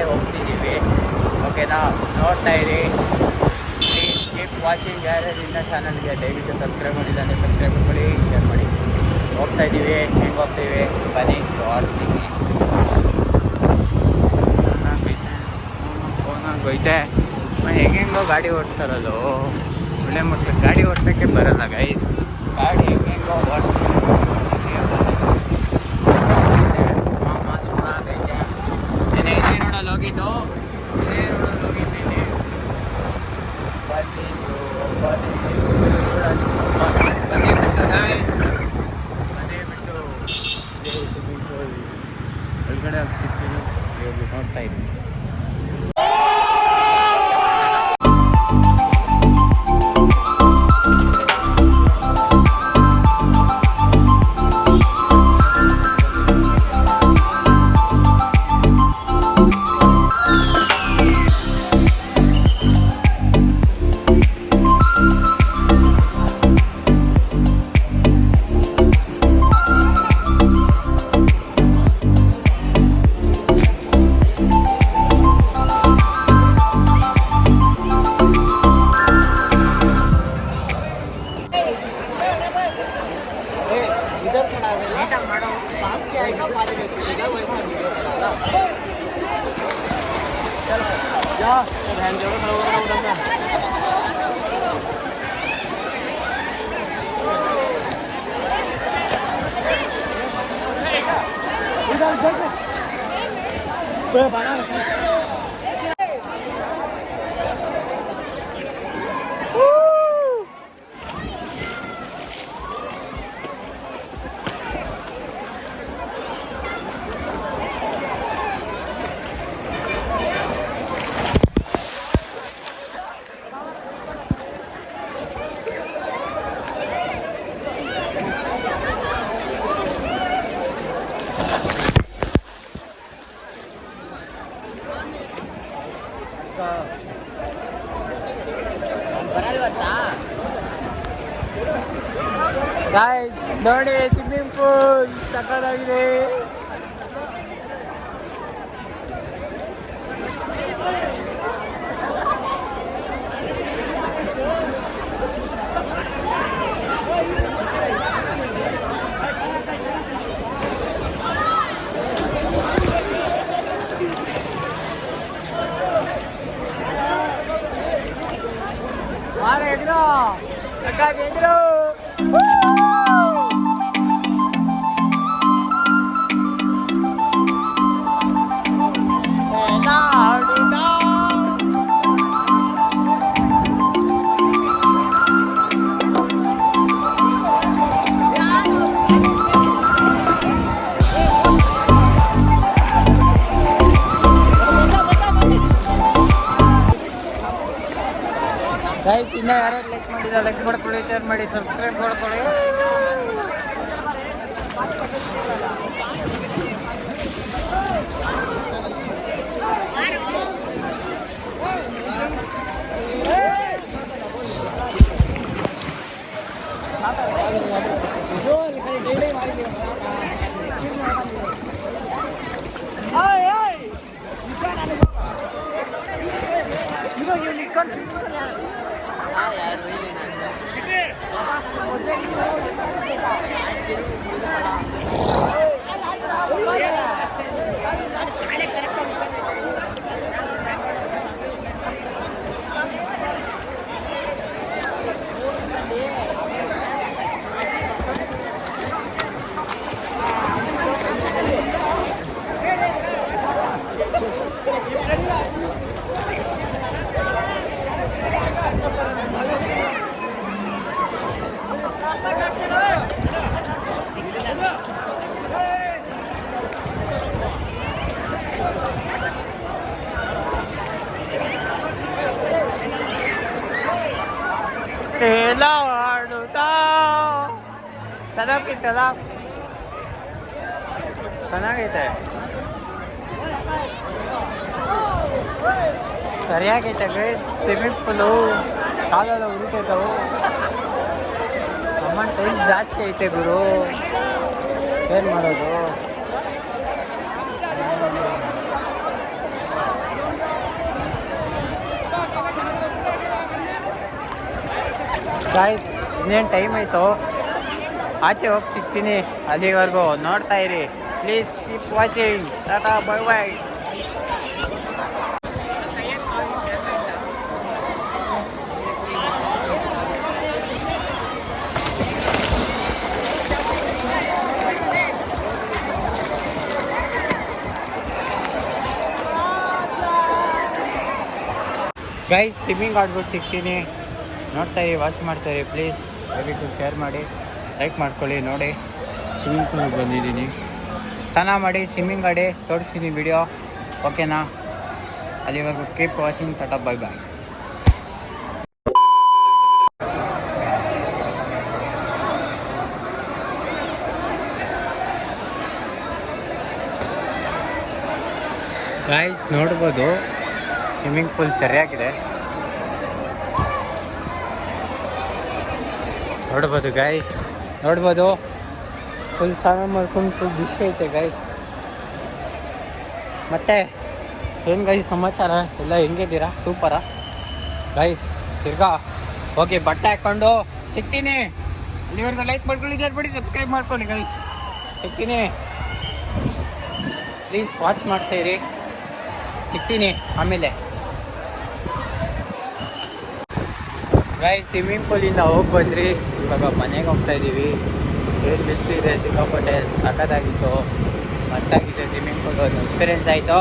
ಹೋಗ್ತಿದ್ದೀವಿ. ಓಕೆನಾ, ನೋಡ್ತಾ ಇರಿ. Please keep watching. ಯಾರ್ಯಾರು ಇನ್ನ ಚಾನಲ್ಗೆ ದಯವಿಟ್ಟು ಸಬ್ಸ್ಕ್ರೈಬ್ ಮಾಡಿಲ್ಲ ಅಂದರೆ ಸಬ್ಸ್ಕ್ರೈಬ್ ಮಾಡಿ, ಶೇರ್ ಮಾಡಿ. ಹೋಗ್ತಾ ಇದ್ದೀವಿ. ಹೆಂಗೆ ಹೋಗ್ತೀವಿ ಬನ್ನಿ ತೋರಿಸ್ತೀವಿ. ಫೋನಾಗೋಯ್ತೆ ಹೆಂಗೆಂಗೋ ಗಾಡಿ ಓಡಿಸ್ತಾರಲ್ಲೋ. ಒಳ್ಳೆ ಮಕ್ಕಳು ಗಾಡಿ ಓಡ್ಸೋಕ್ಕೆ ಬರಲ್ಲ ಗೈಸ್. ಗಾಡಿ ಹೆಂಗೆಂಗೋ ಓಡಿಸ್ತಾರೆ. ಹೋಗಿದ್ದು ಇದೇ ರೋಡಲ್ಲಿ ಹೋಗಿದ್ದೇನೆ. ಮನೆ ಬಿಟ್ಟು ಒಳಗಡೆ ಸಿಕ್ಕಿದ್ರು ನೋಡ್ತಾ ಇದ್ದೀನಿ. ಗಾಯ್ಸ್ ನೋಡಿ, ಸ್ವಿಮ್ಮಿಂಗ್ ಪೂಲ್ ಸಕ್ಕತ್ತಾಗಿದೆ. ಗೈಸ್, ಇನ್ನ ಯಾರ್ಯಾರು ಲೈಕ್ ಮಾಡಿಲ್ಲ ಲೈಕ್ ಮಾಡ್ಕೊಳ್ಳಿ, ಶೇರ್ ಮಾಡಿ, ಸಬ್ಸ್ಕ್ರೈಬ್ ಮಾಡ್ಕೊಳ್ಳಿ. ಚೆನ್ನಾಗೈತೆ, ಸರಿಯಾಗೈತೆ ಗೈಸ್. ಸ್ವಿಮ್ಮಿಂಗ್ ಪೂಲು ಕಾಲೆಲ್ಲ ಉರಿತೈತವು. ಅಮೌಂಟ್ ಟೈಮ್ ಜಾಸ್ತಿ ಐತೆ ಗುರು, ಏನು ಮಾಡೋದು. ಗಾಯ್ಸ್ ಇನ್ನೇನು ಟೈಮ್ ಆಯಿತು, ಆಚೆ ಹೋಗಿ ಸಿಗ್ತೀನಿ. ಅಲ್ಲಿವರೆಗೂ ನೋಡ್ತಾ ಇರಿ. Please keep watching. Tata bye bye. Guys swimming ಆಡ್ಬಿಟ್ಟು ಸಿಗ್ತೀನಿ. ನೋಡ್ತಾ ಇರಿ, ವಾಚ್ ಮಾಡ್ತಾಯಿರಿ. ಪ್ಲೀಸ್ ದಯವಿಟ್ಟು ಶೇರ್ ಮಾಡಿ, ಲೈಕ್ ಮಾಡ್ಕೊಳ್ಳಿ. ನೋಡಿ ಸ್ವಿಮ್ಮಿಂಗ್ ಪೂಲಿಗೆ ಬಂದಿದ್ದೀನಿ. ಸ್ನಾನ ಮಾಡಿ ಸ್ವಿಮ್ಮಿಂಗ್ ಆಡಿ ತೋರಿಸ್ತೀನಿ ವಿಡಿಯೋ. ಓಕೆನಾ? ಅಲ್ಲಿವರೆಗೂ keep watching. Tata bye bye. Guys ನೋಡ್ಬೋದು ಸ್ವಿಮ್ಮಿಂಗ್ ಪೂಲ್ ಸರಿಯಾಗಿದೆ. ನೋಡ್ಬೋದು ಗೈಸ್, ನೋಡ್ಬೋದು. ಫುಲ್ ಸ್ನಾನ ಮಾಡ್ಕೊಂಡು ಫುಲ್ ಬಿಸಿ ಐತೆ ಗೈಸ್. ಮತ್ತೆ ಏನು ಗೈಸ್ ಸಮಾಚಾರ ಎಲ್ಲ ಹೆಂಗಿದ್ದೀರಾ? ಸೂಪರಾ ಗೈಸ್? ತಿರ್ಗಾ ಹೋಗಿ ಬಟ್ಟೆ ಹಾಕ್ಕೊಂಡು ಸಿಗ್ತೀನಿ. ಇಲ್ಲಿವರೆಗೂ ಲೈಕ್ ಮಾಡ್ಕೊಳ್ಳಿ, ಶೇರ್ ಮಾಡಿ, ಸಬ್ಸ್ಕ್ರೈಬ್ ಮಾಡ್ಕೊಳ್ಳಿ ಗೈಸ್. ಸಿಗ್ತೀನಿ. ಪ್ಲೀಸ್ ವಾಚ್ ಮಾಡ್ತಾಯಿರಿ. ಸಿಗ್ತೀನಿ ಆಮೇಲೆ. ಗೈಸ್ ಸ್ವಿಮ್ಮಿಂಗ್ ಪೂಲಿಂದ ಹೋಗಿ ಬಂದ್ರಿ. ಇವಾಗ ಮನೆಗೆ ಹೋಗ್ತಾ ಇದ್ದೀವಿ. ಏನು ಬಿಸಿಲಿದೆ ಸಿಕ್ಕಾಪಟ್ಟೆ, ಸಖತ್ತಾಗಿತ್ತು, ಮಸ್ತಾಗಿತ್ತು. ಸ್ವಿಮ್ಮಿಂಗ್ ಪೂಲ್ ಒಂದು ಎಕ್ಸ್ಪೀರಿಯೆನ್ಸ್ ಆಯಿತು.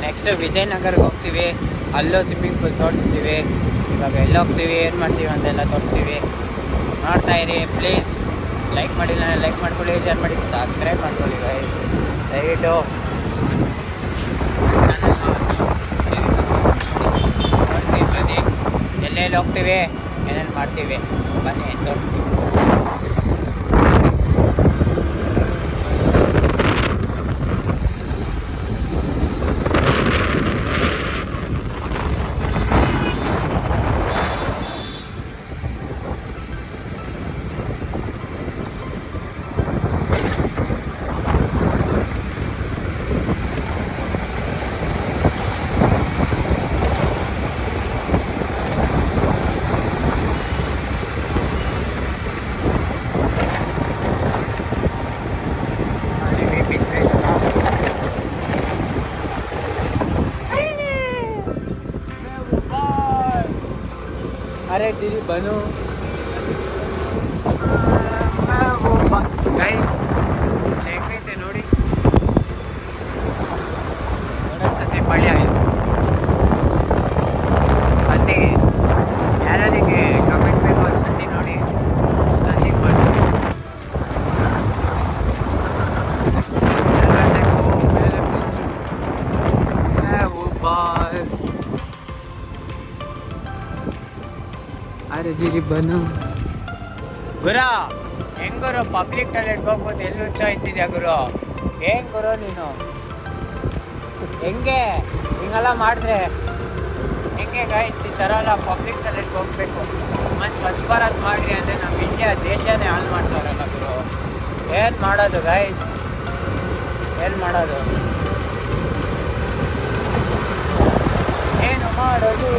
ನೆಕ್ಸ್ಟ್ ವಿಜಯನಗರ್ಗೆ ಹೋಗ್ತೀವಿ, ಅಲ್ಲೂ ಸ್ವಿಮ್ಮಿಂಗ್ ಪೂಲ್ ತೋರಿಸ್ತೀವಿ. ಇವಾಗ ಎಲ್ಲ ಹೋಗ್ತೀವಿ, ಏನು ಮಾಡ್ತೀವಿ ಅಂತೆಲ್ಲ ತೋರಿಸ್ತೀವಿ. ನೋಡ್ತಾ ಇರಿ. ಪ್ಲೀಸ್ ಲೈಕ್ ಮಾಡಿಲ್ಲ ಲೈಕ್ ಮಾಡ್ಕೊಳ್ಳಿ, ಶೇರ್ ಮಾಡಿ, ಸಬ್ಸ್ಕ್ರೈಬ್ ಮಾಡ್ಕೊಳ್ಳಿ ಗೈಸ್. ದಯವಿಟ್ಟು ಬನ್ನಿ, ಎಲ್ಲೆಲ್ಲಿ ಹೋಗ್ತೀವಿ, ಏನೇನು ಮಾಡ್ತೀವಿ ಬನ್ನಿ ತೋರಿಸ್ತೀವಿ. अरे दीदी बनो ಗೈಸ್ ಹೇಗೈತೆ ನೋಡಿ. ಸದ್ಯ ಪಳ್ಯ ಇದು ಸದ್ಯ. ಯಾರಿಗೆ ಕಮೆಂಟ್ ಬೇಕು ಸದ್ಯ ನೋಡಿ, ಸದ್ಯ ಮಾಡಿ. ಅರೆ ದೀದಿ ಬನ್ನು ಗುರು. ಹೆಂಗ್ ಗುರು ಪಬ್ಲಿಕ್ ಟಾಯ್ಲೆಟ್ಗೆ ಹೋಗ್ಬೋದು, ಎಲ್ಲಿ ಹುಚ್ಚಾಯ್ತಿದ್ಯಾ ಗುರು? ಏನು ಗುರು ನೀನು? ಹೆಂಗೆ ಹಿಂಗೆಲ್ಲ ಮಾಡಿದ್ರೆ ಹೆಂಗೆ ಗೈಸ್? ಈ ಥರ ಎಲ್ಲ ಪಬ್ಲಿಕ್ ಟಾಯ್ಲೆಟ್ಗೆ ಹೋಗ್ಬೇಕು. ಮತ್ತು ಸ್ವಚ್ಛ ಭಾರತ್ ಮಾಡಿರಿ ಅಂದರೆ ನಮ್ಮ ಇಂಡಿಯಾ ದೇಶನೇ ಹಾಳು ಮಾಡ್ತಾರಲ್ಲ ಗುರು. ಏನು ಮಾಡೋದು ಗೈಸ್? ಏನು ಮಾಡೋದು? ಏನು ಮಾಡೋದು?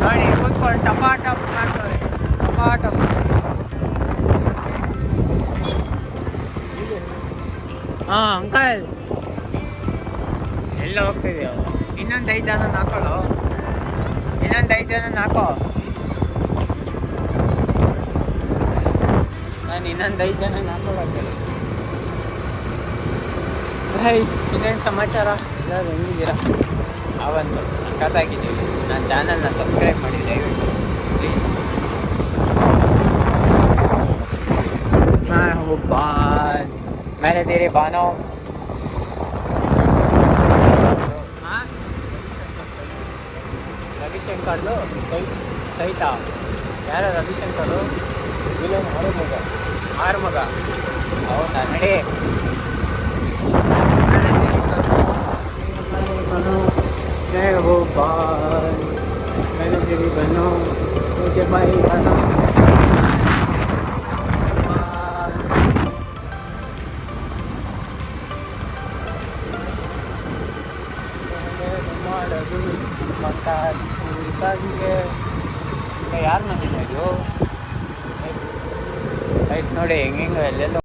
ನೋಡಿ ಕೂತ್ಕೊಂಡು ಟಪಾಟಪ್ ಮಾಡ್ತವ್ರೆ, ಟಪಾಟಪ್. ಹಾಂ ಅಂಕಲ್ ಎಲ್ಲ ಹೋಗ್ತಿದ್ಯೋ? ಇನ್ನೊಂದು 5 ಜನ ಹಾಕೊಳ್ಳೋ, ಇನ್ನೊಂದು 5 ಜನ ಹಾಕೋ. ನಾನು ಇನ್ನೊಂದು 5 ಜನ ಹಾಕೊಳ್ಳೋಕ್ಕೆ. ಇನ್ನೇನು ಸಮಾಚಾರ? ಎಲ್ಲರೂ ಹೆಂಗಿದ್ದೀರಾ? ಅವಂತು ಸಖತ್ತಾಗಿದ್ದೀವಿ. ನನ್ನ ಚಾನಲ್ನ ಸಬ್ಸ್ಕ್ರೈಬ್ ಮಾಡಿ ದಯವಿಟ್ಟು ಪ್ಲೀಸ್. ಬಾಯ್ ಮೇಲೆ ತೀರಿ ಬಾನೋ. ರವಿಶಂಕರ್ದು ಸಹಿತ ಯಾರ? ರವಿಶಂಕರು ವಿಲನ್ ಆರು ಮಗ. ಹೌದಾ? ನಡಿ. जय हो बाय मैंने तेरी बनो मुझे भाई बनो. ಮಾಡೋದು ಮಕ್ಕ ಬಂಗೆ ಯಾರು ಮನೇಲಿ ಇದು ಆಯ್ತು ನೋಡಿ ಹೆಂಗೆ ಎಲ್ಲೆಲ್ಲೋ